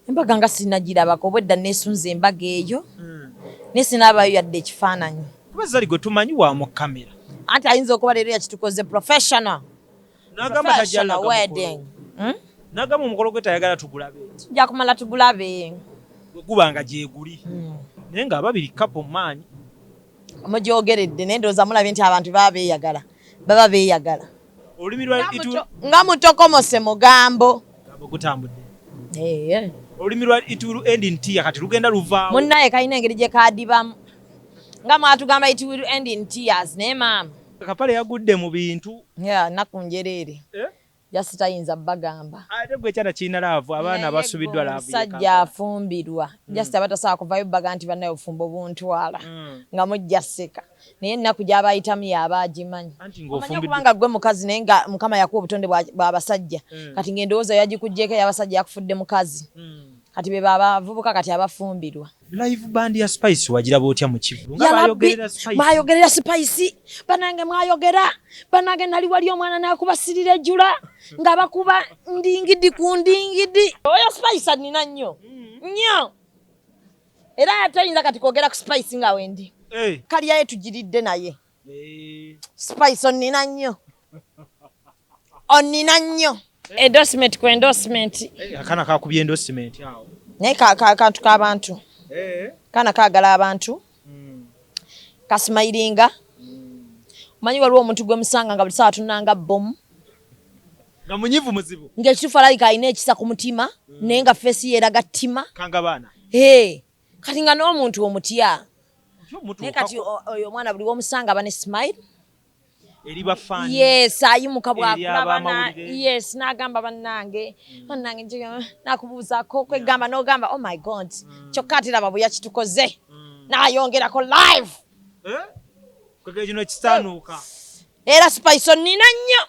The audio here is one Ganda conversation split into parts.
Embaga nga sinagirabako obwedda nesunze embaga eyo nesinaabayo yadde ekifaananyi. Kuba Zari gwe tumanyi wa mu kamera. Anti ayinza okuba leero yakitukoze professional wedding. Nagamba omukolo gwe tayagala tugulabe. Tujja kumala tugulabe. Gubanga gyeguli. Naye nga ababiri kapo maanyi. Mugyogeredde naye ndowooza mulabye nti abantu baba beeyagala. Olulimi lwa itu nga mutokomose mugambo. Gutambudde. Olulimi lwa itu end in tear kati lugenda luvaawo. Munnaye kalina engeri gye kaadibamu. Nga mwatugamba it will end in tears naye maama. Kapale yagudde mu bintu. Nnaku njereere. Jasitayinza bagamba. Ate gwe kyana kiina laavu abaana basubiddwa laavu. Sajja afumbirwa. Jasita batasobola kuvayo baga nti bannaye obufumbo buntwala. Nga mujja sseka. Naye ennaku gy'abayitamu yaba agimanyi. Omanyi kubanga gwe mukazi naye nga Mukama yakuwa obutonde bw'abasajja. Kati ng'endowooza yagikuggyeeko ey'abasajja yakufudde mukazi. Kati be bavubuka kati abafumbirwa. Live band ya Spice wagira botya mu kivu. Nga bayogerera Spice. Banange mwayogera. Banange nali wali omwana n'akubasirira ejjula. Nga bakuba ndingidi ku ndingidi. Oyo Spice nina nnyo. Nnyo. Era atayinza kati kwogera ku Spice nga wendi. Kali yaye tugiridde naye. Spice onina nnyo. Onina nnyo. Endorsement ku endorsement. Akana kakubye endorsement awo. Naye kantu k'abantu. Kana kaagala abantu. Kasimayiringa. Manyi waliwo omuntu gwe musanga nga buli ssaawa tunanga bomu. Nga munyivu muzibu. Ng'ekituufu alabika alina ekisa ku mutima naye nga feesi ye eraga ttima. Kanga baana. Kati nga n'omuntu omutya. Naye kati oyo omwana buli w'omusanga aba ne smile. Eriba fan. Yes, ayimuka bw'akulaba. Yes, n'agamba bannange nakubuuzaako kwegamba n'ogamba oh my God. Kyokka ate laba bwe yakitukoze. N'ayongerako live. Kwegera kino ekisaanuuka. Era Spice onnina nnyo.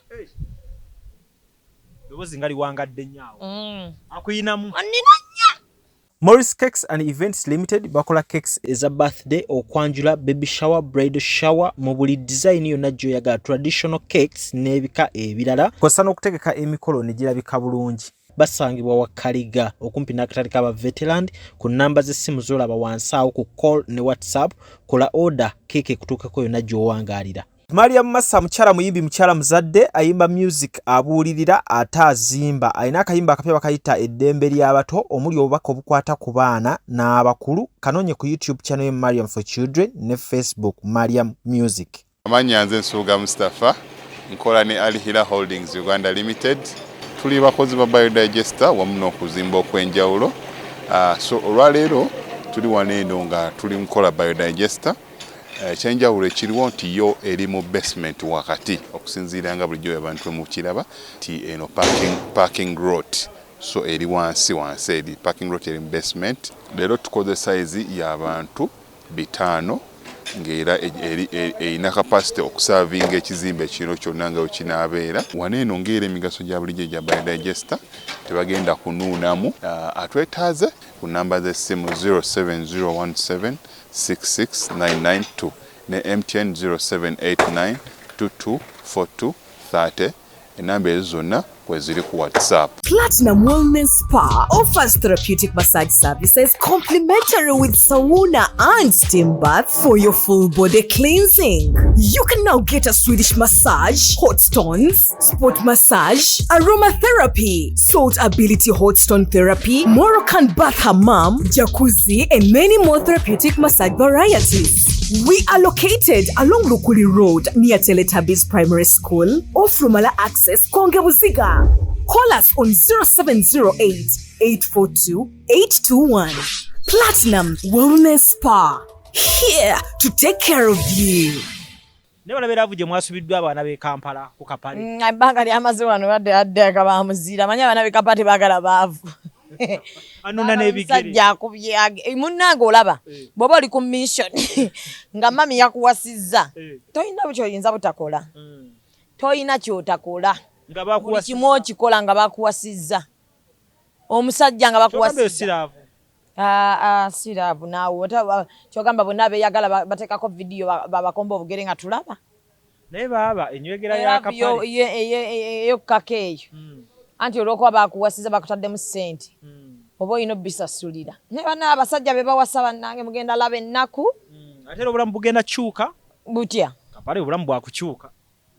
Eddoboozi nga liwangadde nnyo awo. Akuyinamu. Onnina nnyo. Morris Cakes and Events Limited bakola cakes eza birthday okwanjula baby shower bridal shower mu buli design yonna gy'oyagala traditional cakes n'ebika ebirala kosa n'okutegeka emikolo ne girabika bulungi. Basangibwa wa Kaliga okumpi n'akatale k'aba veteran ku namba z'essimu z'olaba wansi awo ku call ne WhatsApp kola order cake kutuukako yonna gy'owangaalira. Mariam Massa mukyala muyimbi mukyala muzadde ayimba music abuulirira ate azimba alina akayimba akapya bakayita eddembe ly'abato omuli obubaka obukwata ku baana n'abakulu kanoonye ku YouTube channel Mariam for Children ne Facebook Mariam Music. Amannya nze Nsuuga Mustafa nkola ne Alihira Holdings Uganda Limited tuli bakozi ba biodigester wamu n'okuzimba okwenjawulo so olwaleero tuli waneeno nga tuli nkola biodigester ekyenjawulo ekiriwo nti yo eri mu basement wakati okusinziira nga bulijjo abantu mu kiraba ti eno parking lot so eri wansi eri parking lot eri mu basement leero tukoze size y'abantu 5 ng'era erina capacity okusavinga ekizimbe kino kyonna nga wekinaabeera waneeno ng'era emigaso gya bulijjo gya biodigester tebagenda kunuunamu atwetaaze ku namba z'essimu 07017 66992 ne MTN 0789 224230 enamba ezo zonna kweziri ku WhatsApp. Platinum Wellness Spa offers therapeutic massage services complimentary with sauna and steam bath for your full body cleansing. You can now get a Swedish massage, hot stones, sport massage, aromatherapy, salt ability hot stone therapy, Moroccan bath hammam, jacuzzi, and many more therapeutic massage varieties. We are located along Lukuli Road near Teletubbies Primary School or Frumala Access, Kongebuziga. Call us on 0708-842-821. Platinum Wellness Spa, here to take care of you. Nebala beravu gye mwasubiddwa abaana b'e Kampala ku Kapale. Ebbanga lyamaze wano badde akabaamuziira manyi abaana b'e Kampala tebagala baavu. Anuna n'ebigere. Sajja akubye munnange olaba bw'oba oli ku mission nga mami yakuwasizza toyina bukyoyinza butakola toyina kyotakola buli kimu okikola nga bakuwasizza omusajja nga bakuwasizza siraavu naawe kyogamba bonna beeyagala bateekako vidiyo babakomba obugere nga tulaba naye baaba enywegera ya Kapale eyokkako eyo anti olw'okuba bakuwasizza bakutaddemu ssente oba olina obisasulira ne bana abasajja be bawasa bannange mugenda laba ennaku ate obulamu bugenda kyuka butya Kapale obulamu bwakukyuka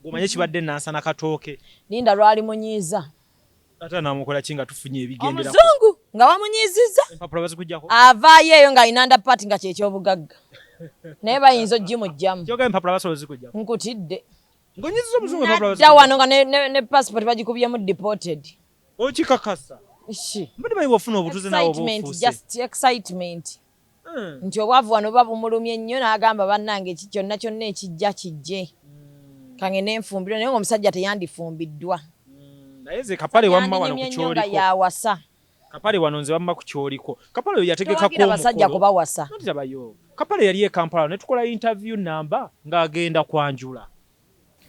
gumanye kibadde nansana katooke linda lwali munyiiza ate namukola kinga tufunye ebigendera omuzungu nga wamunyiizizza empapula bazikujjako avaayo eyo nga alina ndapati nga kyekyobugagga naye bayinza ogimugjamu kyoga empapula basobola zikujjako nkutidde ngonyiziza omuzungu empapula dda wano nga ne passport bagikubyemu deported okikakasa mbadde manyi bwofuna obutuze nawe obufuuse just excitement nti obwavu wano buba bumulumye nnyo n'agamba bannange kyonna kyonna ekijja kijje kange n'enfumbiro naye ng'omusajja teyandifumbiddwa naye ze Kapale wamma wano ku kyoliko yawasa Kapale wano nze wamma ku kyoliko Kapale yategekako abasajja kubawasa ntabayo Kapale yali e Kampala ne tukola interview namba ng'agenda kwanjula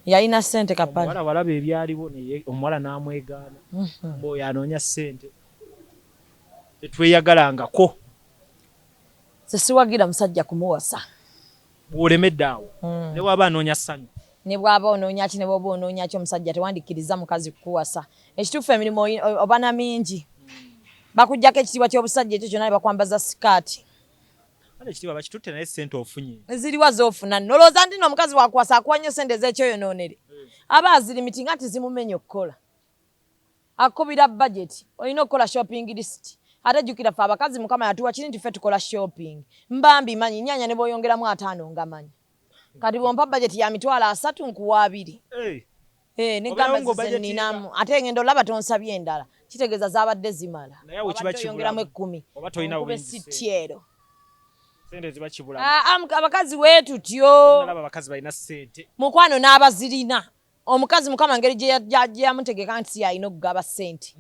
yalina ssente Kapale omuwala walaba ebyaliwo naye omuwala n'amwegaana mboyo anoonya ssente tetweyagalangako sesiwagira musajja kumuwasa bw'olemedde awo ne waba anoonya ssanyu ne bw'aba onoonya ki ne bw'oba onoonya ki omusajja tewandikkiriza mukazi kukuwasa ekituufu emirimu oba na mingi bakuggyako ekitiibwa ky'obusajja ekyo kyonna ne bakwambaza sikaati ale ekitiibwa bakitutte naye ssente ofunye ziriwa z'ofuna nolowooza nti n'omukazi wakuwasa akuwa nnyo ssente ez'ekyoyonoonere aba azirimiti nga tizimumenya okukola akubira budget olina okukola shopping list ate jjukira ffe abakazi mukama yatuwa kiri nti ffe tukola shopping mbambi manyi nnyanya ne bw'oyongeramu 5 nga manyi kati bw'ompa budget ya 3 nkuwa 2 negamba zininamu ate ngendo olaba tonsabye endala kitegeeza zaabadde zimala oyongeramu 10 oba tolina bwesityero sente ziba kibula abakazi weetutyo nalaba abakazi balina ssente mukwano n'abazirina omukazi mukama ngeri gye yamutegeka nti alina okugaba ssente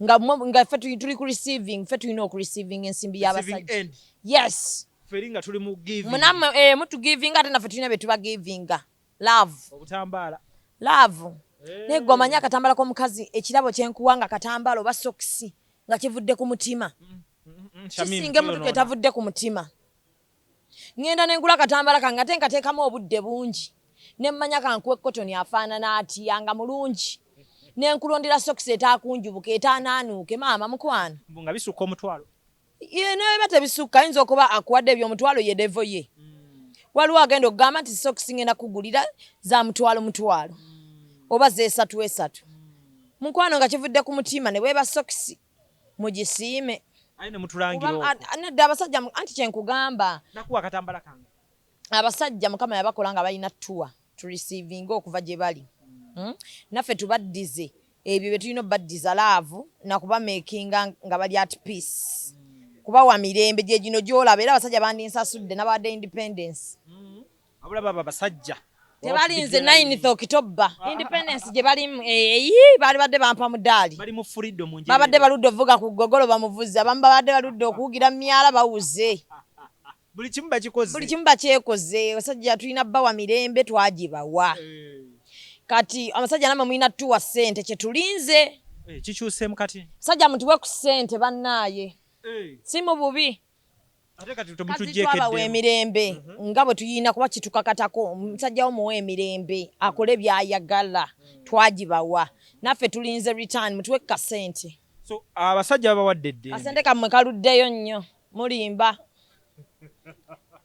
nga ffe tuli ku receiving ffe tulina okureceiving ensimbi y'abasajja yes feringa tuli mu giving munamwe mutu giving ate naffe tulina bye tuba givinga love obutambaala love naye gwe omanyi akatambaala k'omukazi ekirabo kyenkuwa nga katambaala oba sokisi nga kivudde ku mutima kisinga emmotoka etavudde ku mutima ngenda nengula akatambaala kange ate nkateekamu obudde bungi nemmanya kankuwa ekkotoni afaanana atya nga mulungi nenkulondera sokisi etaakunjubuka etaanaanuuke maama mukwano nga bisukka omutwalo neba tebisukka ayinza okuba akuwadde ebyomutwalo ye devo ye waliwo agenda okugamba nti sokisi ngenda kugulira za mutwalo oba z'esatu mukwano nga kivudde ku mutima ne bweba sokisi mugisiime ayi ne mutulangira nedda abasajja anti kyenkugamba nakuwa akatambaala kange abasajja mukama yabakola nga balina tuwa tureceiving okuva gye bali naffe tubaddize ebyo bye tulina obaddiza laavu nakubamekinga nga bali at peace kubawa mirembe gye gino gyolaba era abasajja bandinsasudde nabadde independence abula baba basajja tebalinze 9th October independence gye balimu bali badde bampa mudaali bali mu freedom nje babadde baludde ovuga ku ggogolo bamuvuze abamu babadde baludde okuwugira myala bawuze buli kimu bakikoze buli kimu bakyekoze abasajja tulina bbawa mirembe twagibawa kati amasajja namwe mulina tuwa ssente kye tulinze kikyuseemu kati sajja mutuwe ku ssente bannaaye si mu bubi ate kati twabawa emirembe nga bwe tuyina kuba kitukakatako omusajja wo muwa emirembe akole byayagala twagibawa naffe tulinze return mutuwe ku kasente so abasajja babawadde eddembe kasente kammwe kaluddeyo nnyo mulimba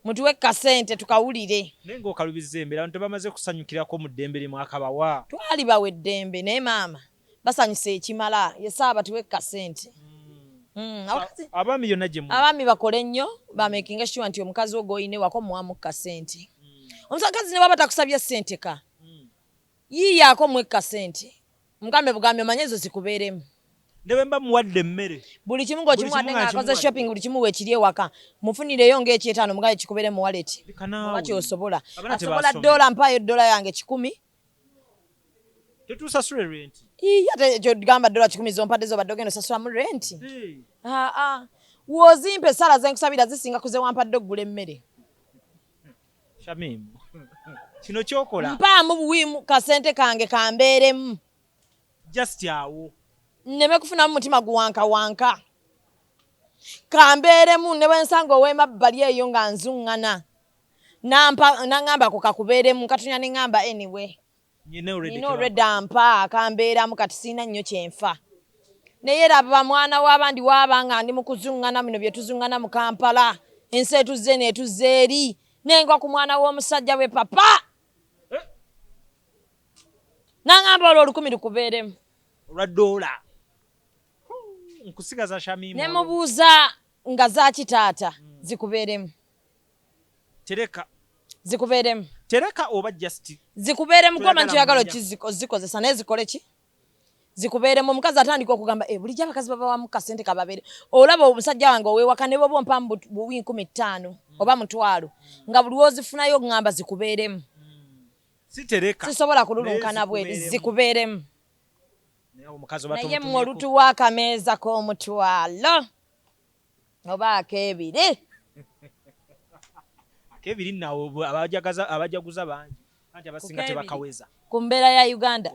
mutuwe ku kasente tukawulire naye ng'okalubizza embeera abantu tebamaze kusanyukirako mu ddembe limu akabawa twali bawa eddembe naye maama basanyusa ekimala yesaaba tuwe ku kasente abaami yonna gye abaami bakole nnyo bamekinga sure nti omukazi ogwo oyine wako muwamu kasente omusakazi ne baba takusabye ssente ka yiyaako muwe kasente mugambe bugambe omanye ezo zikubeeremu ne bwe mba muwadde emmere buli kimu ng'okimuwadde ng'akoze shopping buli kimu weekiri ewaka mufunireyo ng'ekyetaano mugabe kikubere mu wallet oba kyosobola asobola $1 mpaayo $1 yange 10 tetusasule rent ate kyogamba $10 zompadde zobadde ogenda osasula mu rent wozimpe essala zenkusabira zisinga kuze wampadde okugula emmere Shamim kino kyokola mpaamu buwiimu kasente kange kambeeremu just awo nneme kufunamu mutima guwankawanka kambeeremu ne bwe nsanga ow'emabbali eyo nga nzuŋŋana naŋŋamba ku kakubeeremu katunya ne ŋŋamba anyway nina already ampa akambeeramu kati siina nnyo kyenfa naye laba mwana w'abandi wabanga ndi mu kuzungana bino bye tuzungana mu Kampala ensi etuzze n'etuzze eri nenga ku mwana w'omusajja we papa nangamba olwo 10 lukubeeremu olwa dola nkusigaza Shamim ne mubuuza nga za kitaata zikubeeremu zikubeeremu tereka oba just zikubeeremu kwa manchi yagalo zikozesa naye zikole ki zikubeeremu omukazi atandika okugamba bulijjo abakazi baba wamu kasente kababeere olaba omusajja wange owewaka ne bobo mpa buwi 15 oba 1,000 nga buli wozifunayo ngamba zikubeeremu sitereka sisobola kululunkana bweri zikubeeremu naye mu olutu w'akameeza k'omutwalo oba ak'ebiri ak'ebiri nawo abajaguza bangi anti abasinga tebakaweza ku mbeera ya Uganda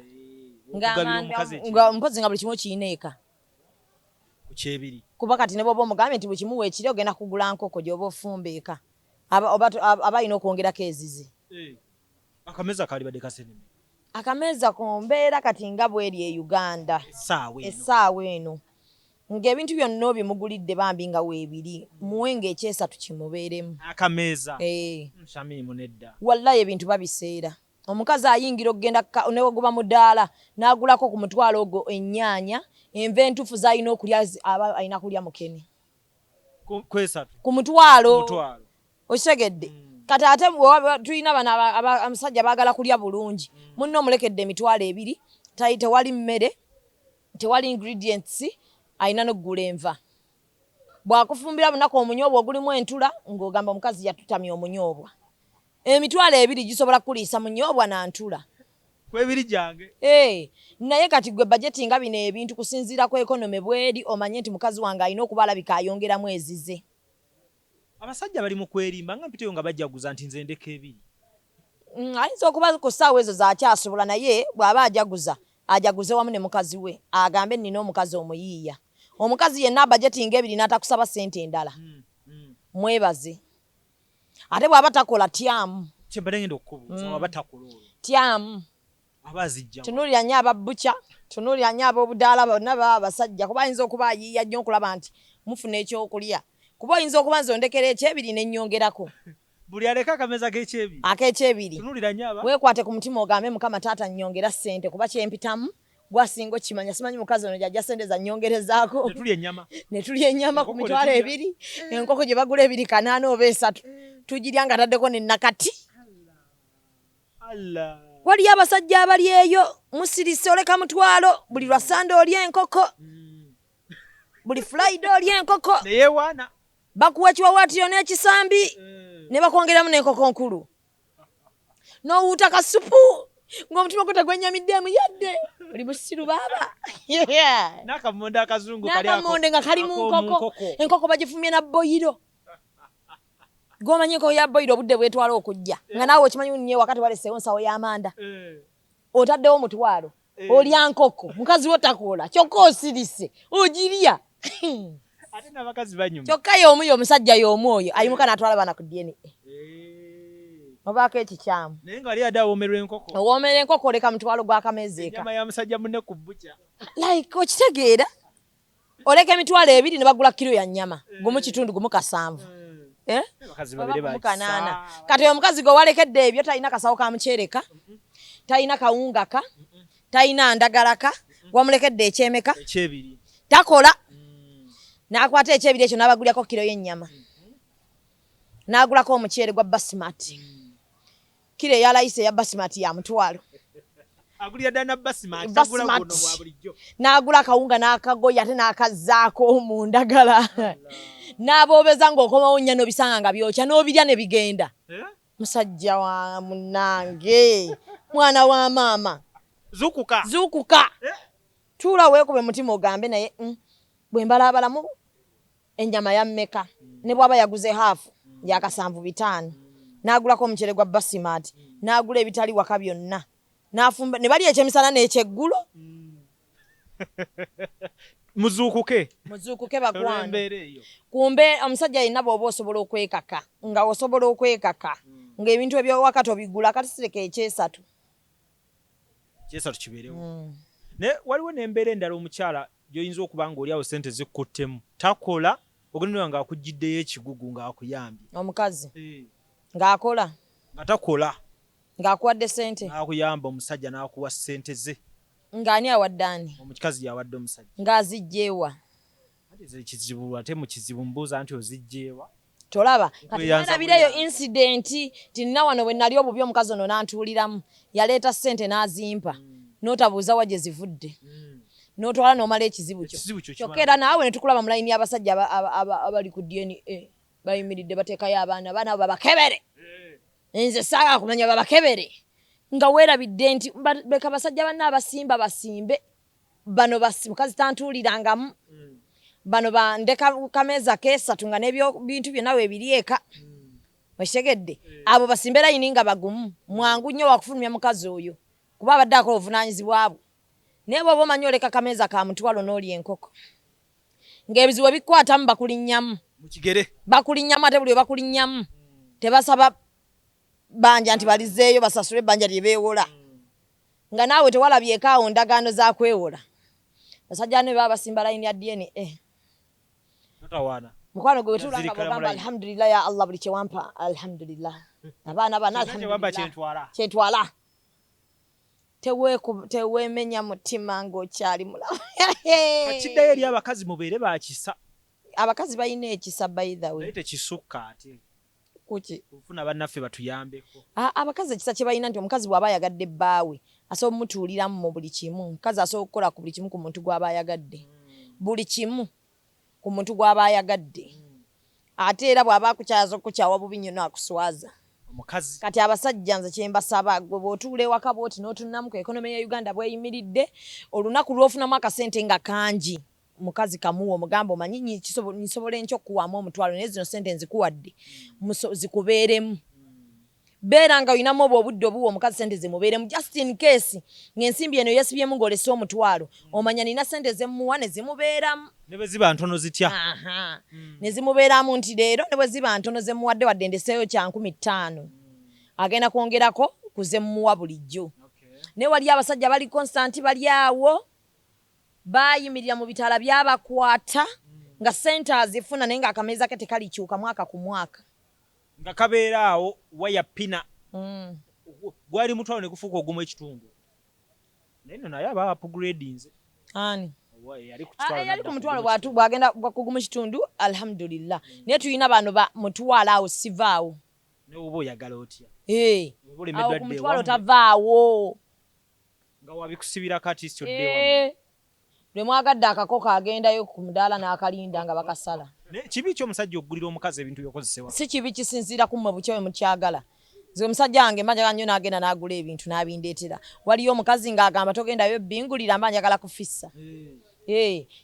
nga mpozi nga buli kimu kiina eka ku kyebiri kuba kati ne boba omugambye nti buli kimu weekiri ogenda kugula nkoko gy'oba ofumba eka aba alina okwongerako ezizi akameeza kalibadde kaseneme akameeza ku mbeera kati nga bweri e Uganda essaawa eno ng'ebintu byonna obimugulidde bambi nga weebiri muwe ng'ekyesatu kimubeeremu akameeza Shamimu nedda wallahi ebintu babiseera omukazi ayingira okugenda newogoba mu ddaala n'agulako ku mutwalo ogwo ennyaanya enva entuufu z'alina okulya aba alina kulya mukene ku mutwalo okitegedde kati ate tulina bano amusajja baagala kulya bulungi munno omulekedde emitwalo 2 tewali mmere tewali ingredients alina n'okugula enva bwakufumbira bunaku omunyoobwa ogulimu entula ng'ogamba omukazi yatutamya omunyoobwa emitwalo 2 gisobola kuliisa munyoobwa na ntula kwebiri jange naye kati gwe bajeti nga bino ebintu kusinziira ku economy bweri omanye nti mukazi wange alina okuba alabika ayongeramu ezize abasajja bali mu kwerimba nga mpiteyo nga bajaguza nti nze ndeka 2 ayinza okuba ku ssaawa ezo zakyasobola naye bw'aba ajaguze wamu ne mukazi we agambe nnina omukazi omuyiiya omukazi yenna bajeti nga 2 n'atakusaba sente endala mwebaze ate bw'aba takola tyamu kyembadde ngenda okukubuuza waba takola olwo tyamu abazijja tunuulira nnyo ababbuca tunuulira nnyo ab'obudaala bonna baba abasajja kuba ayinza okuba ayiiya nnyo okulaba nti mufuna ekyokulya kuba oyinza okuba nze ondekera ekyebiri n'ennyongerako buli aleka akameeza ak'ekyebiri tunuulira nnyo aba weekwate ku mutima ogambe mukama taata nnyongera ssente kuba kyempitamu gwasinga okimanya simanyi mukazi ono gyajja ssente za nnyongerezaako ne tulya ennyama ku mitwalo 2 enkoko gye bagula 2,8 oba 3 tugirya nga taddeko ne nakati waliyo abasajja abali eyo musirise oleka mutwalo buli lwa sande olya enkoko buli friday olya enkoko neyewaana bakuwa ekiwawaatiro n'ekisambi ne bakwongeramu n'enkoko nkulu n'owuuta kasupu ng'omutima gwo tegwennyamiddemu yadde oli musiru baaba n'akamonde akazungu n'akamonde nga kali mu nkoko enkoko bagifumye na boyiro gomanye ko ya boyiro obudde bwetwala okujja nga naawe okimanyi nnyo wakati waleseewo nsawo y'amanda otaddewo omutwalo olya nkoko mukazi wo takola kyokka osirise ogirya ate n'abakazi banyuma kyokka y'omu omusajja y'omu oyo ayimuka n'atwala baana ku DNA obaako ekikyamu naye nga ali adde awoomera enkoko oleka mutwalo gw'akameeza eka ennyama ya musajja munne ku bbuca like okitegeera oleka emitwalo 2 ne bagula kilo ya nnyama gumu kitundu gumu 7 kanaana kati omukazi gwe walekedde ebyo talina kasawo ka mukyereka talina kawungaka talina ndagalaka wamulekedde ekyemeka takola n'akwata ekyebiri ekyo n'abagulyako kilo y'ennyama n'agulako omukyere gwa basimati kilo eya layisi eya basimati ya mutwalo agulya ddala basimati n'agula akawunga n'akagoya ate n'akazzaako mu ndagala n'aboobeza ng'okomawo nnyano bisanga nga byokya n'obirya ne bigenda musajja wa munnange mwana wa maama zuukuka tuula weekube mutima ogambe naye bwe mbalaabalamu ennyama ya mmeka ne bw'aba yaguze haafu ya 7,500 n'agulako omukyere gwa basimati n'agula ebitali waka byonna n'afumba ne bali ekyemisana n'ekyeggulo muzuukuke bagwana kumbe omusajja yenna bw'oba osobola okwekaka nga osobola okwekaka ng'ebintu ebyowakati obigula kati sireka ekyesatu kibeerewo ne waliwo n'embeera endala omukyala gy'oyinza okuba ng'oli awo ssente zikkuttemu takola ogenera nga akugiddeyo ekigugu ng'akuyambye omukazi ng'akola nga takola ng'akuwadde ssente n'akuyamba omusajja n'akuwa ssente ze ng'ani awadde ani omukazi yawadde omusajja ng'azijjeewa ekizibu ate mu kizibu mbuuza nti ozijjeewa tolaba kati nalabireyo incidenti tinina wano bwe nali obubi omukazi ono n'antuuliramu yaleeta ssente n'azimpa n'otabuuza wa gye zivudde n'otwala n'omala ekizibu kyo kyokka era naawe ne tukulaba mu layini y'abasajja abali ku DNA bayimiridde bateekayo abaana abo babakebere nze saaga kumanya babakebere nga weerabidde nti beka basajja banna abasimba basimbe bano mukazi tantuulirangamu bano bandeka kameeza keesatu nga n'ebyo bintu byonna weebiri eka wekitegedde abo basimbe layini nga bagumu mwangu nnyo wakufulumya mukazi oyo kuba abadde akola obuvunaanyizibwa bwe naye bw'oba omanyi oleka kameeza ka mutwalo n'olya enkoko ng'ebizibu ebikwatamu bakulinnyamu bakulinnyamu ate buli we bakulinnyamu tebasaba banja nti balizeeyo basasule ebbanja lye beewola nga naawe tewalabyeko awo ndagaano za kwewola basajja ne baba basimba layini ya DNA mukwano gwe wetulanga bwogamba alhamdulillah ya Allah buli kyewampa alhamdulillah abaana bana alhamdulillah kyetwala teweemenya mutima ng'okyali mulamu kakiddayo eri abakazi mubeere bakisa abakazi balina ekisa by the way naye tekisukka ate kuki ofuna bannaffe batuyambeko abakazi ekisa kye balina nti omukazi bw'aba ayagadde bbaawe asobola omutuuliramu mu buli kimu omukazi asobola okukola ku buli kimu ku muntu gw'aba ayagadde buli kimu ku muntu gw'aba ayagadde ate era bw'aba akukyaza okukyawa bubi nnyo n'akuswaza omukazi kati abasajja nze kye mbasaba gwe bw'otuula ewaka bw'oti n'otunamu ku ekonomi ya Uganda bw'eyimiridde olunaku lw'ofunamu akasente nga kangi mukazi kamuwa omugamba omanyi nsobola enkya okukuwaamu omutwalo naye zino sente nzikuwadde zikubeeremu beera nga olinamu obwo obudde obuwa omukazi sente zimubeeremu just in case ng'ensimbi eno yeesibyemu ng'olese omutwalo omanya nina sente zemuwa ne zimubeeramu ne bwe ziba ntono zitya ne zimubeeramu nti leero ne bwe ziba ntono zemuwadde wadde ndeseeyo kya 5,000 agenda kwongerako ku zemuwa bulijjo naye wali abasajja bali constant bali awo bayimirira mu bitaala byabakwata nga sente azifuna naye ng'akameeza ke tekalikyuka mwaka ku mwaka nga kabeera awo waya pina gwali mutwalo ne gufuuka ogumu ekitundu naye no naye aba upgradinze ani yali ku mutwalo bw'agenda kugumu ekitundu alhamdulillah naye tulina bano mutwalo awo sivaawo ne oba oyagala otya awo ku mutwalo tavaawo nga wabikusibira kati kyoddewa lwe mwagadde akakoko agendayo ku mudaala n'akalinda nga bakasala kibi ky'omusajja okugulira omukazi ebintu byokozesebwa si kibi kisinziira ku mmwe bukya we mukyagala nze omusajja wange mbanjagala nnyo n'agenda n'agula ebintu n'abindeetera waliyo omukazi ng'agamba togendayo bingulira mba njagala kufissa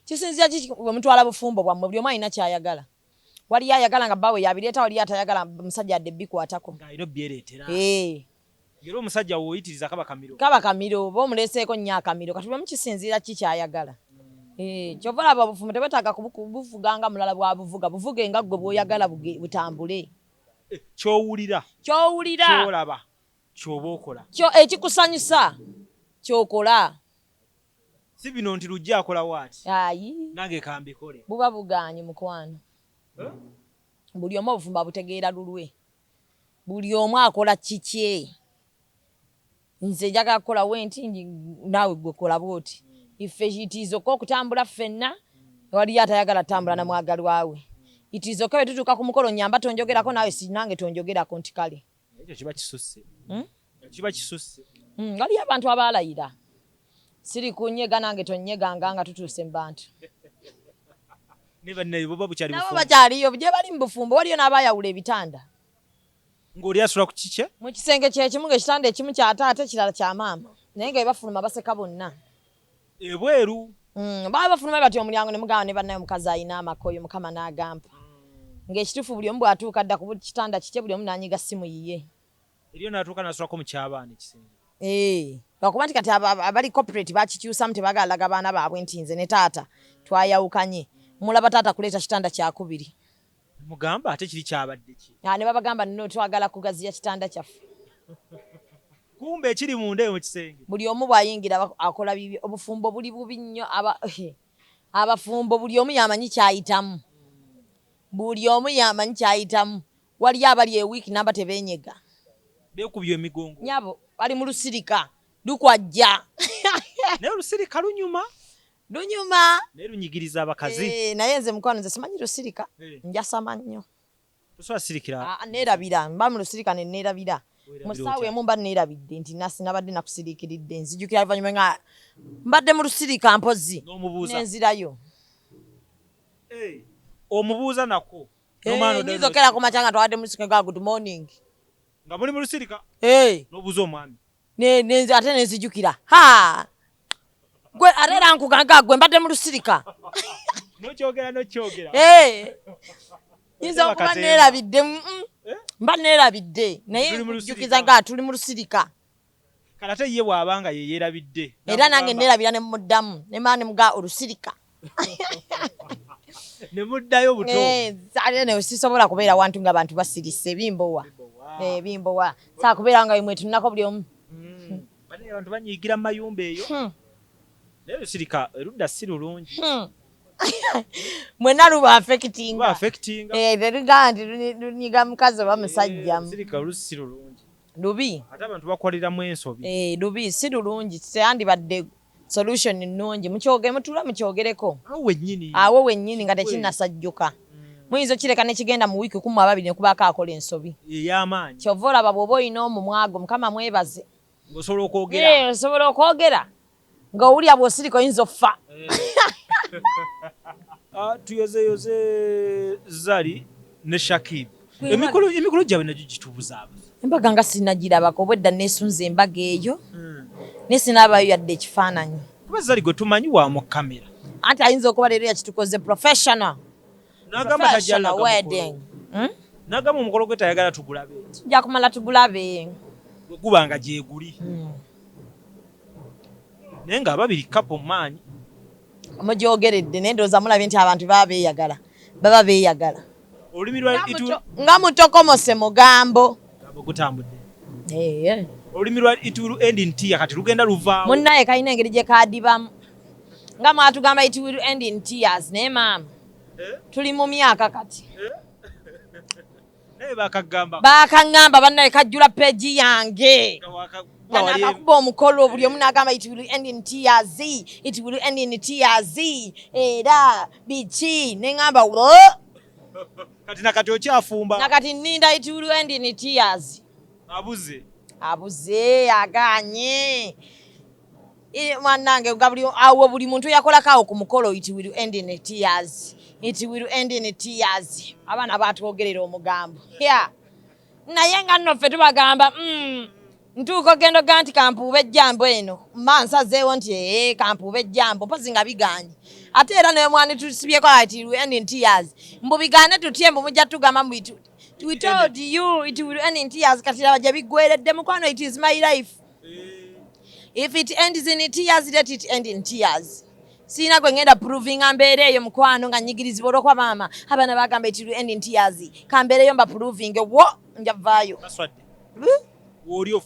kisinziira kiki we mutwala bufumbo bwammwe buli omu alina kyayagala waliyo ayagala nga bbawe yabireeta waliyo atayagala omusajja adde bbikwatako ng'alina byereetera era omusajja woyitiriza kaba kamiro oba omuleeseeko nnyo akamiro kati bwe mukisinziira ki kyayagala kyova olaba obufumbo tebwetaaga kubuvuganga mulala bwabuvuga buvuge nga ggwe bw'oyagala butambule kyowulira kyolaba kyoba okola ekikusanyusa kyokola si bino nti lujja akola waati ayi nange kambikole buba buganye mukwano buli omu obufumbo abutegeera lulwe buli omu akola kikye nze njagala kukola wenti naawe gwe kola bwoti ife itiizoka okutambula ffenna waliyo atayagala tambula na mwagalwawe itiizoka bwe tutuuka ku mukolo nyamba tonjogerako naawe sinange tonjogerako nti kale ekyo kiba kisusse waliyo abantu abaalayira siri kunyega nange tonyeganga nga tutuuse mu bantu nabo bakyaliyo gye bali mu bufumbo waliyo n'abaayawula ebitanda ng'oli asula ku kikye mu kisenge kyekimu ng'ekitanda ekimu kya taata ekirala kya maama naye nga bebafuluma baseka bonna ebweru baba bafuluma bati omulyango ne mugamba ne bannaye omukazi alina amakoyo mukama n'agamba ng'ekituufu buli omu bw'atuuka dda ku kitanda kikye buli omu n'anyiga ssimu yiye eriyo n'atuuka n'asulako mu kyabaana ekisenge lwakuba nti kati abali corporate bakikyusamu tebagala laga baana baabwe nti nze ne taata twayawukanye mulaba taata kuleeta kitanda kyakubiri mugamba ate kiri kyabadde ki ne babagamba nno twagala kugaziya kitanda kyaffe kumbe ekiri munda eyo mu kisenge buli omu bw'ayingira akola bibi obufumbo buli bubi nnyo abafumbo buli omu yamanyi kyayitamu buli omu yamanyi kyayitamu waliyo abali ewiiki namba tebeenyega beekubye emigongo nyabo bali mu lusirika lukwajja naye olusirika lunyuma naye lunyigiriza abakazi naye nze mukwano nze simanyi lusirika njasama nnyo tosobola sirikira neerabira mba mu lusirika ne neerabira mu ssaawa emu mba neerabidde nti sinabadde nakusiriikiridde nzijukira luvannyuma nga mbadde mu lusirika mpozi nenzirayo omubuuza nako nyinza okera ku makya nga twawadde mu lusirika nga good morning nga muli mu lusirika n'obuuza omwami ate nenzijukira gwe ate era nkuganga gwe mbadde mu lusirika nokyogera nyinza okuba neerabidde mba neerabidde naye njukiza nga tuli mu lusirika kale ate ye bw'abanga ye yeerabidde era nange neerabira ne muddamu ne maa ne muga olusirika ne muddayo buto ate ne sisobola kubeera wantu ng'abantu basirise bimbowa saa kubeera nga imwe tulinako buli omu abantu banyiigira mu mayumba eyo naye lusirika erudda si lulungi mwenna luba affectinga terugaa nti lunyiga mukazi oba musajja lusirika lusi lulungi lubi ate abantu bakoleramu ensobi lubi si lulungi teyandibadde solution nnungi mutula mukyogereko awo wennyini nga tekinnasajjuka muyinza okireka nekigenda mu wiiki 12 nekubaako akola ensobi ey'amaanyi kyova olaba bw'oba olina omumwago mukama mwebaze osobola okwogera nga owulya bw'osirika oyinza offa tuyozeyoze Zari ne Shakib emikolo gyabwe nagyo gitubuzaaba embaga nga sinagirabako obwedda nesunza embaga eyo naye sinaabayo yadde ekifaananyi kuba Zari gwe tumanyi wa mu kamera anti ayinza okuba leero yakitukoze professional wedding n'agamba omukolo gwe tayagala tugulabe nja kumala tugulabe guba nga gyeguli naye nga ababiri kapo maanyi mugyogeredde naye ndowooza mulabye nti abantu baba beeyagala olulimi nga mutokomose mugambo gutambudde olulimi lwa it will end in tears kati lugenda luvaawo munnaye kalina engeri gye kaadibamu nga mwatugamba it will end in tears naye maama tuli mu myaka kati naye bakaŋŋamba bannaye kajjula peegi yange nakakuba omukolo buli omu n'agamba it will end in tears it will end in tears era biki neŋŋamba kati nakati okyafumba nakati nninda it will end in tears abuze aganye mwannange awo buli muntu yakolako awo ku mukolo it will end in tears it will end in tears abaana batwogerera omugambo naye nga nno ffe tubagamba ntuuka ogenda oga nti kampuuba ejjambo eno mansazeewo nti kampuuba ejjambo mpozi nga biganye ate era naye mwani tusibyeko it will end in tears mbu bigaane tutye mbu mujja tugamba mbu we told you it will end in tears kati raba gye biggweredde mukwano it is my life if it ends in tears let it end in tears siina gwe ngenda proving mbeera eyo mukwano nga nyigirizibwa olw'okuba maama abaana bagamba it will end in tears kambeereyo mba proving njavaayo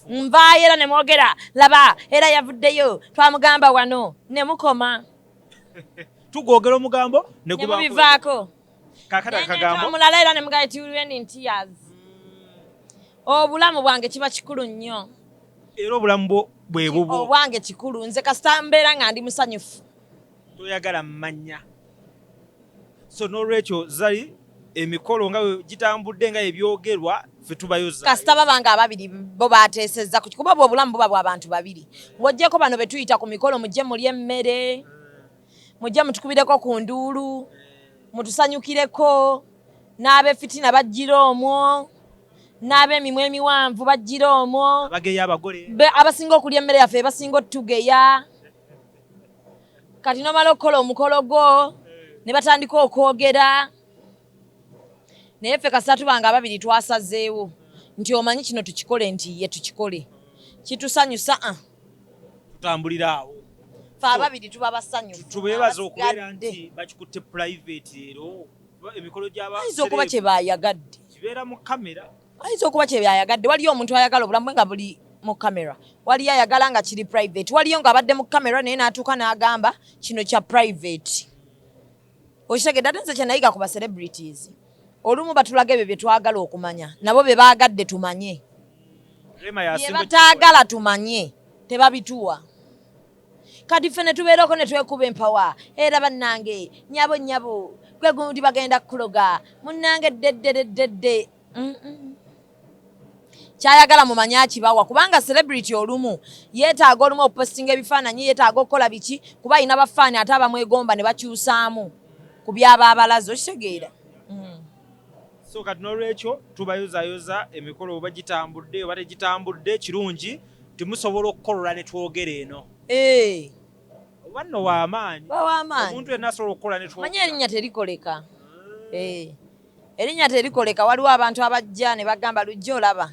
nvaayo era ne mwogera laba era yavuddeyo twamugamba wano ne mukoma tugwogera omugambo ne mubivaako kagambo mulala era ne mugamba it will end in tears obulamu bwange kiba kikulu nnyo era obulamu bwe bubwo obwange kikulu nze kasita mbeera nga ndi musanyufu toyagala mmanya so n'olwekyo Zari emikolo nga gitambudde nga ebyogerwa ffe tubayoza kasita babanga ababiri bo bateesezza kuba obulamu buba bw'abantu babiri ng'oggyeko bano be tuyita ku mikolo mujje mulye emmere mujje mutukubireko ku nduulu mutusanyukireko n'ab'efitina bajjira omwo n'ab'emimwa emiwanvu bajjira omwo abageya abagole abasinga okulya emmere yaffe basinga otugeya kati nomala okukola omukolo gwo ne batandika okwogera naye ffe kasita tubanga ababiri twasazeewo nti omanyi kino tukikole nti ye tukikole kitusanyusa tutambulira awo ffe ababiri tuba basanyufu tubeebaza okubeera nti bakikutte private leero emikolo ayinza okuba kye bayagadde kibeera mu kamera ayinza okuba kye bayagadde waliyo omuntu ayagala obulamu bwe nga buli mu kamera waliyo ayagala nga kiri private waliyo nga abadde mu kamera naye n'atuuka n'agamba kino kya private Okitegedde ate nze kye nayiga ku ba celebrities. Olumu batulaga ebyo bye twagala okumanya. Nabo be baagadde tumanye. Bye bataagala tumanye. Tebabituwa. Kati ffe ne tubeerako ne twekuba empawa. Era bannange, nyabo, gwe gundi bagenda kuloga. Munnange dedde. Kyayagala mumanya kibawa kubanga celebrity olumu yeetaaga olumu okupostinga ebifaananyi yeetaaga okukola biki kuba alina bafaani ate abamwegomba ne bakyusaamu ku byaba abalazo kitegeera. So kati n'olwekyo tubayozayoza emikolo oba gitambudde oba tegitambudde kirungi timusobola okukolola ne twogera eno. Oba nno w'amaanyi. Omuntu yenna asobola okukola ne twogera. Manya erinnya terikoleka. Erinnya terikoleka waliwo abantu abajja ne bagamba lujja olaba.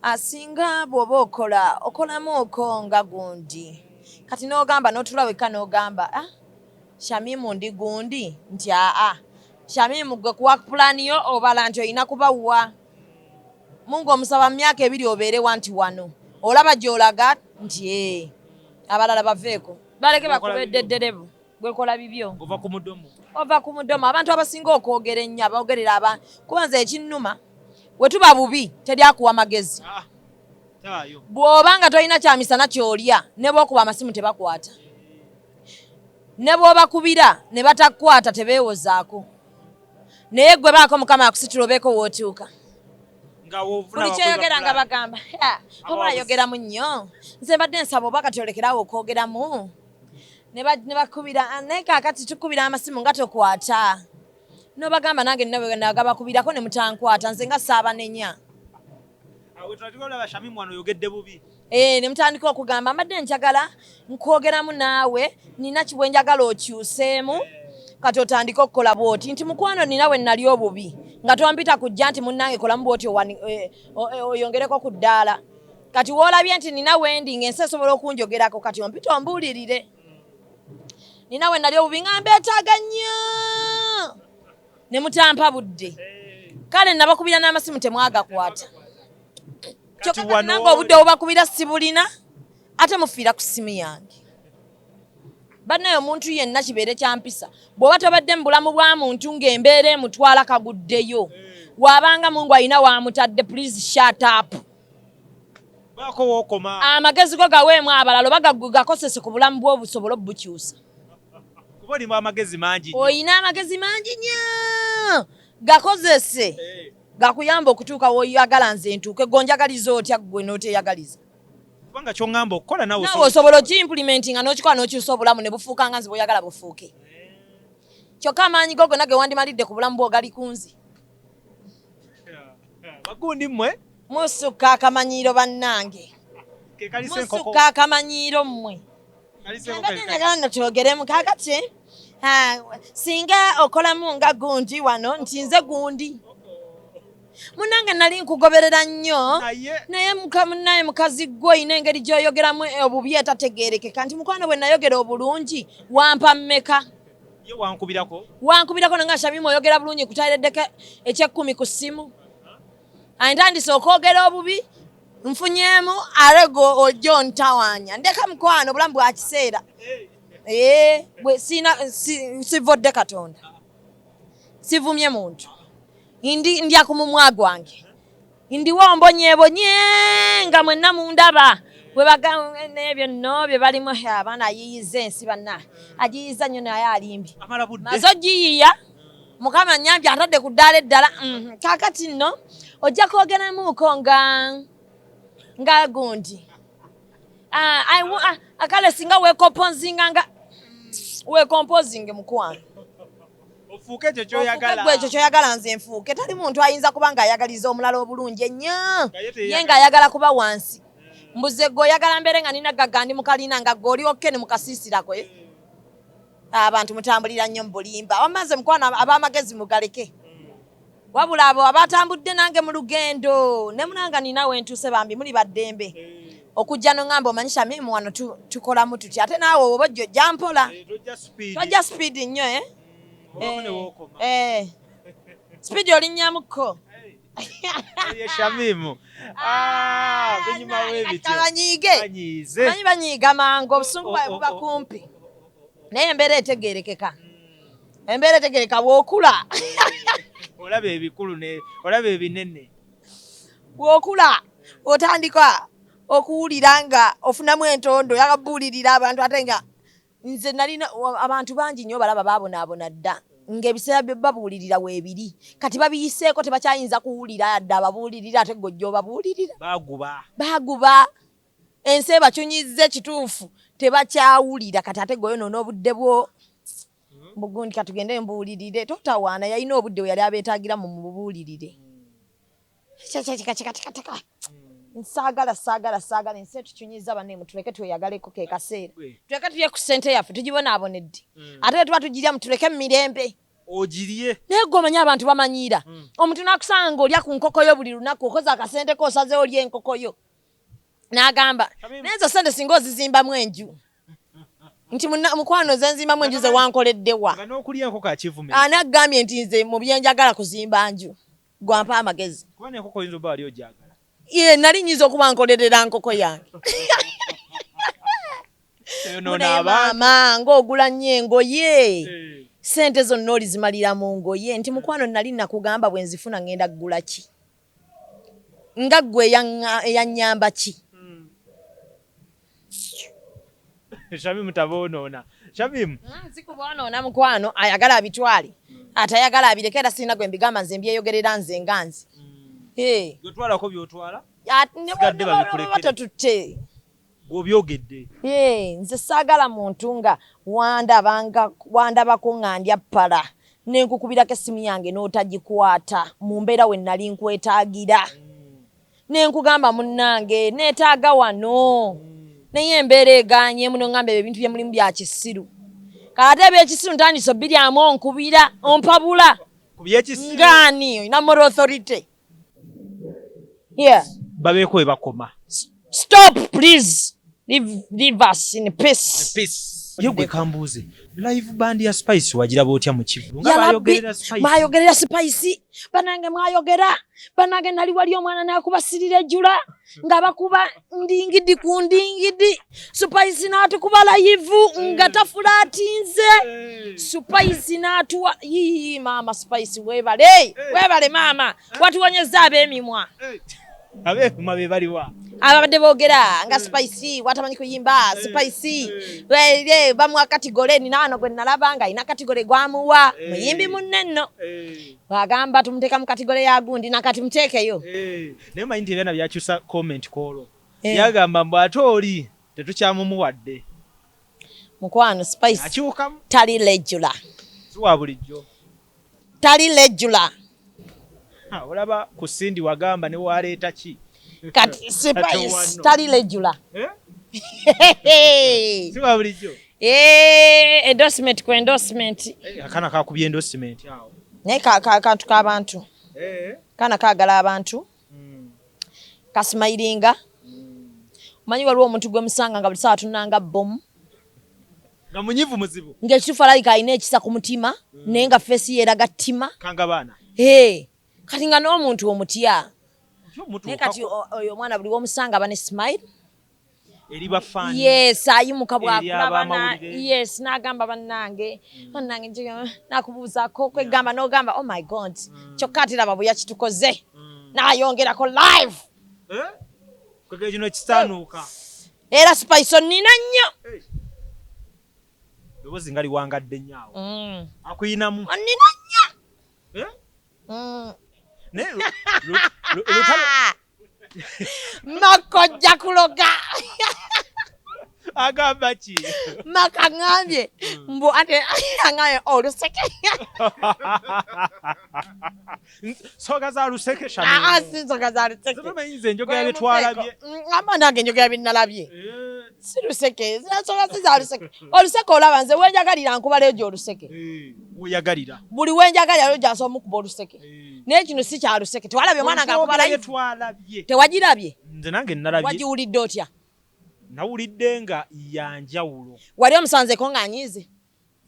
Asinga bw'oba okolamu oko nga gundi. Kati n'ogamba n'otula wekka n'ogamba Shamimu ndi gundi nti Shamimu gwe kuwa pulaani yo obala nti olina kubawuwa. Mungu omusaba mu myaka 2 obeere wanti wano. Olaba gy'olaga nti abalala baveeko. Baleke bakubedde edderebu. Gwekola bibyo. Ova ku mudomo. Abantu abasinga okwogera ennyo abaogerera abantu. Kuba nze ekinnuma we tuba bubi teryakuwa magezi. Bw'oba nga tolina kyamisana ky'olya ne bw'okuba amasimu tebakwata. Ne bw'obakubira ne batakwata tebeewozaako. Naye gwe baako Mukama akusitula obeeko w'otuuka. Buli kyoyogera nga bagamba oba ayogeramu nnyo. Nze mbadde nsaba oba kati olekerawo okwogeramu. Ne bakubira naye kaakati tukubira amasimu nga tokwata. N'obagamba nange nnawe nagabakubirako ne mutankwata nze nga saabanenya. Ne mutandika okugamba mbadde njagala nkwogeramu naawe nina kiwe njagala okyuseemu kati otandika okukola bw'oti nti mukwano nina we nnali obubi nga tompita kujja nti munnange kolamu bw'oti oyongereko ku ddaala. Kati woolabye nti nina wendi ng'ensi esobola okunjogerako kati ompita ombuulirire. Nina we nnali obubi nga mbeetaaga nnyo ne mutampa budde. Kale nabakubira n'amasimu temwagakwata. Kyokka nange obudde obubakubira sibulina ate mufiira ku simu yange. Bannaye omuntu yenna kibeere kyampisa. Bw'oba tobadde mu bulamu bwa muntu ng'embeera emutwala kaguddeyo. Wabanga Mungu alina wamutadde please shut up. Baako wookoma. Amagezi go gaweemu abalala oba gakosese ku bulamu bwo obusobola obukyusa. Kuba olimu amagezi mangi. Oyina amagezi mangi nnyo. Gakozese. Gakuyamba okutuuka w'oyagala nze ntuuke gonjagaliza otya gwe n'oteyagaliza. Kubanga ky'oŋŋamba okukola nawe osobola okiimplementinga n'okikola n'okyusa obulamu ne bufuuka nga nze bw'oyagala bufuuke. Kyokka amaanyi go gonna ge wandimalidde ku bulamu bwo gali ku nze. Bagundi mmwe musukka akamanyiiro bannange. Musukka akamanyiiro mmwe. Mbadde njagala nno twogeremu kaakati singa okolamu nga gundi wano nti nze gundi. Munange nali nkugoberera nnyo naye mukazi gwe olina engeri gy'oyogeramu obubi etategeerekeka nti mukwano bwe nayogera obulungi wampa mmeka. Ye wankubirako nanga Shamimu oyogera bulungi kutaleddeko eky'ekkumi ku ssimu. Ntandise okwogera obubi nfunyeemu alego ojja ontawaanya. Ndeka mukwano bulamu bwa kiseera. Bwe sivodde Katonda. Sivumye muntu. Ndya ku mumwa gwange. Ndiwo mbonyeebonye nga mwenna mundaba. Bwe bagamba n'ebyo nno bye balimu abaana ayiyiza ensi banna. Agiyiza nnyo naye alimbi. Maze ogiyiya. Mukama nnyambye atadde ku ddaala eddala. Kaakati nno ojja kwogeramuuko nga gundi. Akale singa weekompozinge mukwano. Ofuuke ekyo ky'oyagala. Ekyo ky'oyagala nze nfuuke. Tali muntu ayinza kuba ng'ayagaliza omulala obulungi ennyo. Ye ng'ayagala kuba wansi. Mbuze gwe oyagala mbeere nga nina gagandi mukalina nga gwe oli okke ne mukasiisirako. Abantu mutambulira nnyo mu bulimba. Wamaze mukwano ab'amagezi mugaleke. Wabula abo abatambudde nange mu lugendo. Ne munanga nina we ntuuse bambi muli baddembe. Okujja n'ongamba omanyi Shamimu wano tukolamu tutya. Ate naawe oba ojja ojja mpola. Tojja speed nnyo speed olinnyamuko. Ye Shamimu. Binyuma w'ebityo. Banyiige. Banyiiga mangu obusungu bwawe buba kumpi. Naye embeera etegeerekeka. Embeera tegereka bw'okula. Olaba ebikulu ne olaba ebinene. Bw'okula otandika okuwulira nga ofunamu entondo yakabuulirira abantu ate nga nze nalina abantu bangi nnyo balaba baabonaabona dda ng'ebiseera bye babuulirira weebiri kati babiyiseeko tebakyayinza kuwulira yadde ababuulirira ate gojja obabuulirira baaguba ensi ebacunyizza kituufu tebakyawulira kati ate goyo noona obudde bwo bugundi katugende mbuulirire totawaana yalina obudde we yali abeetaagira mu mubuulirire kikatikatikatika saagala ensi etucunyiza banne tuleke tweyagaleko ke kaseera tuleke tulye ku ssente yaffe tugibonaabonedde ate tuba tugirya mutuleke mu mirembe ogirye naye gwe omanyi abantu bamanyiira omuntu n'akusanga ng'olya ku nkoko yo buli lunaku okoze akasente k'osazeewo olya enkoko yo n'agamba n'ezo ssente singa ozizimbamu enju nti mukwano ze nzimbamu enju ze wankoleddewa n'okulya enkoko akivume anaggambye nti nze mu byenjagala kuzimba nju gwampa amagezi kubanga enkoko oyinza oba wali ogyagala ye nali nyinza okuba nkolerera nkoko yange maama ng'ogula nnyo engoye sente zonna olizimalira mu ngoye nti mukwano nali nakugamba bwe nzifuna ngenda kugula ki nga ggwe eyannyamba ki Shamim taboonoona Shamim sikuboonoona mukwano ayagala abitwale atayagala abireke era sirina gwe mbigamba nze mbyeyogerera nze nga nze gyotwalako byotwala batutte gwobyogedde nze saagala muntu nga wandabako nga ndya ppala nenkukubirako essimu yange n'otagikwata mu mbeera we nali nkwetaagira nenkugamba munnange neetaaga wano naye embeera eganye muno ngamba ebintu bye mulimu bya kisiru kate ebyekisiru ntandise obiryamu onkubira ompabula ngaani olina moral authority babeeko we bakoma stop please leave us in peace yo gwe kambuuze live band ya Spice wagiraba otya mu kivu mwayogerera Spice banange mwayogera banange nali wali omwana nakubasirira ejjula nga bakuba ndingidi ku ndingidi Spice n'atukuba live nga tafulatinze Spice n'atuwa mama Spice webale mama watuwonyeza ab'emimwa ab'emimwa be baliwa ababadde boogera nga Spice watamanyi kuyimba Spice bamuwa katigole ninaano gwe nalaba nga ina katigole gwamuwa muyimbi munenno bagamba tumuteeka mu katigole ya gundi nakati muteekeyo naye manyi nti byana byakyusa comment kolo yagamba mbu ate oli tetukyamumuwadde mukwano Spice akyukamu tali regular siwa bulijjo tali regular olaba ku Sindi wagamba ne waleeta ki kati Spice tali regular siwa bulijjo endorsement ku endorsement akana kakubye endorsement awo naye kantu k'abantu kana kaagala abantu kasimayiringa omanyi waliwo omuntu gwe musanga nga buli sawa tunanga bomu nga munyivu muzibu ng'ekituufu alalika alina ekisa ku mutima naye nga feesi yeeraga ttima kanga baana kati nga n'omuntu omutya naye kati oyo omwana buli womusanga aba ne smile eri bafaani ayimuka bwakulabana n'agamba bannange nakubuuzaako kwegamba n'ogamba oh my god kyokka ate laba bwe yakitukoze n'ayongerako live kwegera kino kisaanuuka era Spice onnina nnyo eddoboozi nga liwangadde nnyo awo akuyinamu onnina nnyo makojja kuloga agamba ki maka ngambye mbu ate angambye oluseke soga za luseke si soga za luseke zibamayinza enjogera bye twalabye amba nange enjogera bye nalabye si luseke soga si za luseke oluseke olaba nze wenjagalira nkubala ejo oluseke weyagalira buli wenjagalira lyo jansa omukuba oluseke naye kino si kya luseke tewalabye omwana nga akubala tewagirabye nze nange nalabye wagiwulidde otya nawulidde nga yanjawulo wali omusanzeeko ng'anyiize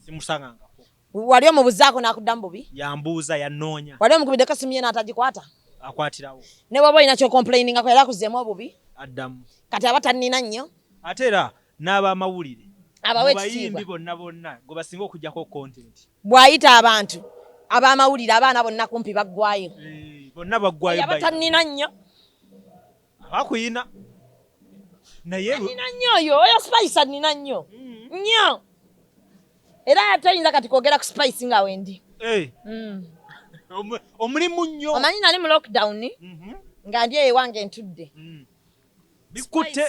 simusangangako wali omubuzaako n'akuddamu bubi yambuuza yanoonya wali omukubiddeko simu ye n'atagikwata akwatirawo ne bw'oba olina ky'ocomplainingako era akuzeemu obubi addamu kati aba tannina nnyo ate era n'abamawulire abayimbi bonna ngo basinga okujjako content bw'ayita abantu ab'amawulire abaana bonna kumpi baggwayo bonna baggwayo abatannina nnyo abakuyina naye nina nnyo oyo Spice annina nnyo nnyo era tayinza kati kwogera ku Spice nga wendi omulimu nnyo omanyi nali mu lockdown nga ndi ewange ntudde bikutte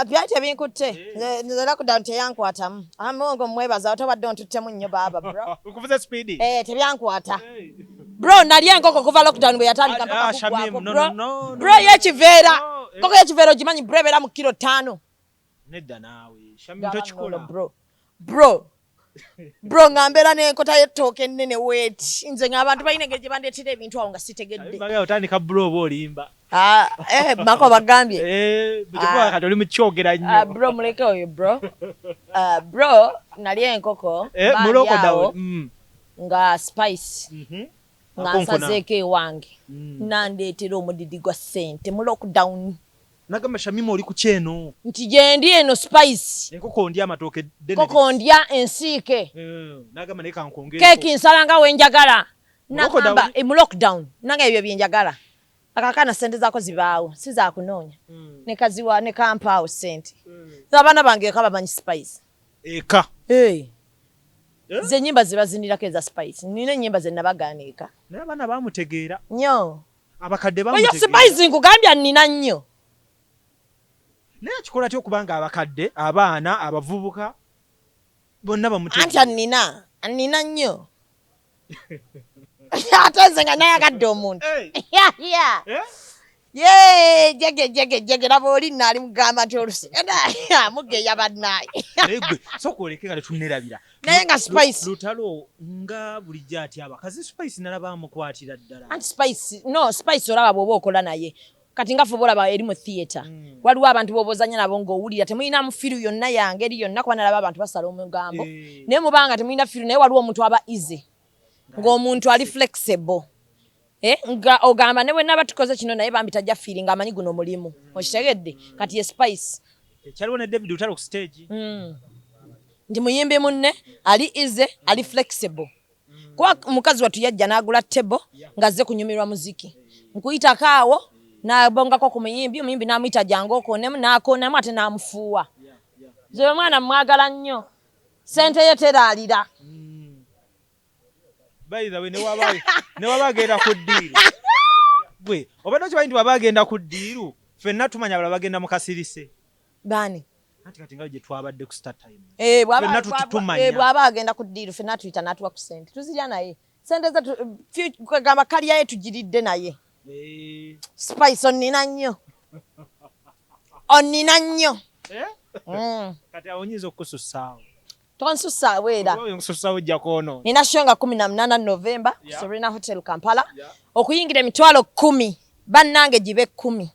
byali tebinkutte lockdown teyankwatamu amongo mwebaza otobadde ontuttemu nnyo baaba bro okuvuza speed tebyankwata bro nali enkoko kuva lockdown bwe yatandika mpaka Shamim bro yekiveera koko yekiveera ogimanyi bro ebeera mu kilo 5 nedda naawe Shamim tokikola bro nga mbeera n'enkota y'ettooke ennene weeti nze ng'abantu balina engeri gye bandeetera ebintu awo nga sitegedde Embaga otandika bro oba olimba mako bagambye kati oli mukyogera nnyo bro muleke oyo bro bro nali enkoko mulokodawo nga Spice nga nsazeeko ewange nandeetera omudidi gwa ssente mu lockdown nagamba Shamim oli ku kyeno nti gye ndi eno Spice enkoko ndya amatooke koko ndya ensiike nagamba naye kankongere keeki nsala nga wenjagala nagamba mu lockdown nanga ebyo byenjagala akakana sente zaako zibaawo si zaakunoonya nekaziwa nekampaawo sente abaana bange eka bamanyi Spice eka ze ennyimba ze bazinirako eza Spice nina ennyimba ze nabagaana eka naye abaana bamutegeera nnyo abakadde oyo Spice nkugambya nnina nnyo naye kikola kyokubanga abakadde abaana abavubuka bonna bamutegeera anti annina nnyo ate nze nga nayagadde omuntu jege laba oli naali mugamba nti mugeya bannaye soka oleke nga tetunnerabira naye nga Spice lutalo nga bulijjo ati abakazi Spice nalaba amukwatira ddala anti Spice olaba bw'oba okola naye kati nga fuba olaba eri mu theatre waliwo abantu b'obozanya nabo ng'owulira temulina mu firu yonna yange eri yonna kuba nalaba abantu basala omugambo naye mubanga temulina firu naye waliwo omuntu aba easy ng'omuntu ali flexible nga ogamba ne bwe naba tukoze kino naye bambi tajja feeling amanyi guno mulimu okitegedde kati ye Spice ekyaliwo ne David Lutalo ku stage ndi muyimbi munne ali easy ali flexible kuba mukazi watu yajja n'agula table ng'azze kunyumirwa muziki nkuyitako awo n'abongako ku muyimbi omuyimbi n'amuyita jangu okoonemu n'akoonemu ate n'amufuuwa ze omwana mwagala nnyo sente ye teraalira by the way ne wabagenda ku ddiiru gwe obadde okimanyi nti baba bagenda ku ddiiru ffenna tumanya bala bagenda mu kasirise baani anti kati nga gye twabadde ku start time bw'aba agenda ku ddiiru ffenna tuyita n'atuwa ku sente tuzirya naye sente ze kwegamba kalya ye tugiridde naye Spice onnina nnyo kati awo nyinza okusussaawo tonsussaawo era nsussaawo ojja kwono nina show nga 18 November Serena Hotel Kampala okuyingira emitwalo 10 bannange gibe 10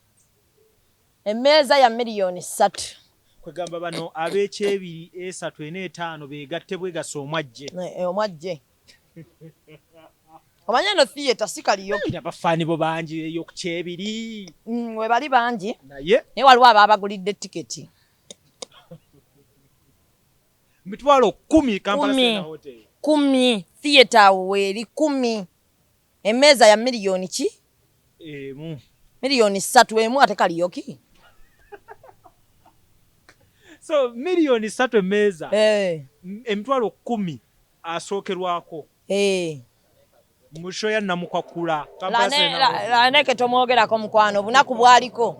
emmeeza ya miliyoni 3 kwegamba bano ab'ekyebiri 3 4 5 beegatte bwegasa omwajje omanya eno theatre si kaliyo abafaani bo bangi eyo ku kyebiri we bali bangi naye waliwo ababagulidde tiketi mitwalo 10 Kampala Serena Hotel 10 theatre awo weeri 10 emmeeza ya miliyoni ki miliyoni 3 emu ate kaliyoki so miliyoni 3 emmeeza emitwalo 10 asookerwako musho ya namukwakula laneke tomwogerako mukwano obunaku bwaliko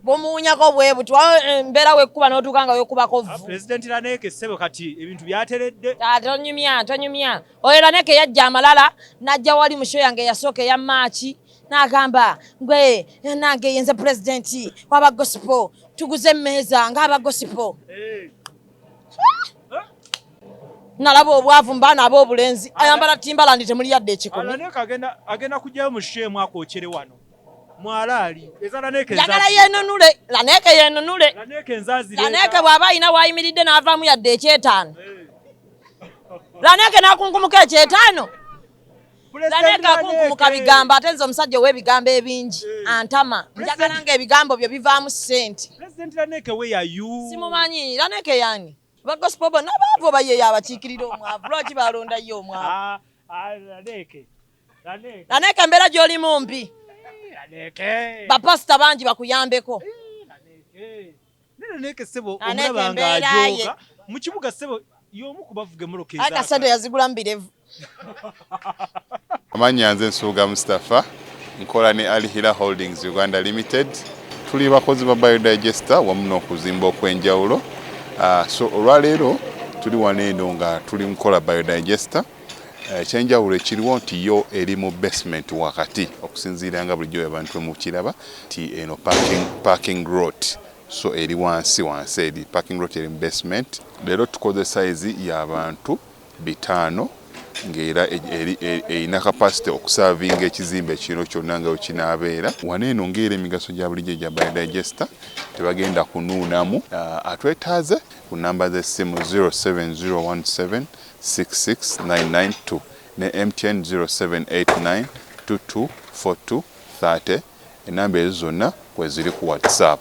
bumuunyako bwe butwa embeera wekkuba n'otuuka nga wekubako President Laneke ssebo kati ebintu byateredde tonyumya oyo Laneke yajja amalala n'ajja wali musho yange yasooka eya Maachi n'agamba gwe nange yenze President waba gospel tuguze emmeeza ng'aba gospel nalaba obwavu mbaana ab'obulenzi ayambala Timbaland temuli yadde ekikumi Laneke agenda kujjayo mu shemu akookere wano mwalaali eza Laneke yagala yenunule Laneke enzazi Laneke bw'aba ayina wayimiridde n'avaamu yadde ekyetaano Laneke n'akunkumuka ekyetaano Laneka kunkumuka bigambo ate nze omusajja ow'ebigambo ebingi antama njagala ng'ebigambo byo bivaamu ssente. President Laneke, where are you? Simumanyi Laneke yange bagosipo bonna baavu oba ye yabakiikirira omwavu lwaki balonda ye omwavu. Laneke embeera gy'olimu mbi. Bapasita bangi bakuyambeko. Laneke sebo omulaba ng'ajooga mu kibuga sebo y'omu ku bavuga emmotoka aka sente yazigulamu birevu. Amannya nze Nsuuga Mustafa nkola ne Alihira Holdings Uganda Limited. Tuli bakozi ba biodigester wamu n'okuzimba okw'enjawulo. So olwaleero tuli wano eno nga tuli nkola biodigester. Ekyenjawulo ekiriwo nti yo eri mu basement wakati okusinziira nga bulijjo abantu mu kiraba ti eno parking lot. So eri wansi eri parking lot eri mu basement. Leero tukoze size y'abantu 5 ng'era erina capacity okusavinga ekizimbe kino kyonna nga wekinaabeera. Wano eno ng'era emigaso gya bulijjo gya biodigester tebagenda kunuunamu. Atwetaaze ku namba z'essimu 07017669992 ne MTN 0789224230. Enamba ezo zonna kweziri ku WhatsApp.